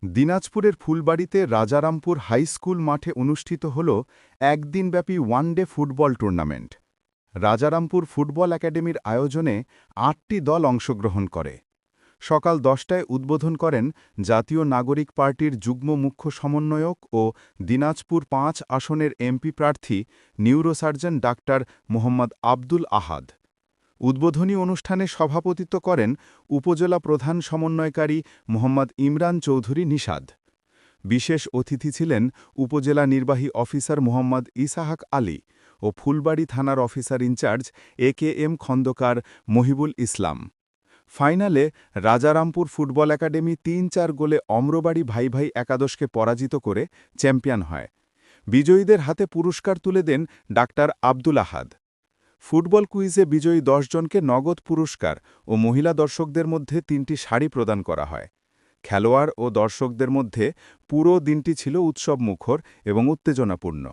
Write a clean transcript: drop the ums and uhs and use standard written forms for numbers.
দিনাজপুরের ফুলবাড়ীতে Rajarampur high school মাঠে অনুষ্ঠিত হল একদিনব্যাপী one day football tournament. Rajarampur football একাডেমির আয়োজনে ৮টি দল অংশগ্রহণ করে। সকাল ১০টায় উদ্বোধন করেন জাতীয় নাগরিক পার্টির যুগ্ম মুখ্য সমন্বয়ক ও দিনাজপুর ৫ আসনের এমপি প্রার্থী নিউরোসার্জন ডাক্তার মোহাম্মদ আব্দুল আহাদ। উদ্বোধনী অনুষ্ঠানে সভাপতিত্ব করেন উপজেলা প্রধান সমন্বয়কারী মোহাম্মদ ইমরান চৌধুরী নিষাদ। বিশেষ অতিথি ছিলেন উপজেলা নির্বাহী অফিসার মোহাম্মদ ইসাহাক আলী ও ফুলবাড়ী থানার officer in charge AKM Khandakar Mohibul Islam. ফাইনালে রাজারামপুর ফুটবল একাডেমি ৩-৪ গোলে অম্রবাড়ী ভাই ভাই একাদশকে পরাজিত করে চ্যাম্পিয়ন হয়। বিজয়ীদের হাতে পুরস্কার তুলে দেন ডাক্তার আব্দুল আহাদ। ফুটবল কুইজে বিজয়ী ১০ জনকে নগদ পুরস্কার ও মহিলা দর্শকদের মধ্যে ৩টি শাড়ি প্রদান করা হয়। খেলোয়াড় ও দর্শকদের মধ্যে পুরো দিনটি ছিল উৎসবমুখর এবং উত্তেজনাপূর্ণ।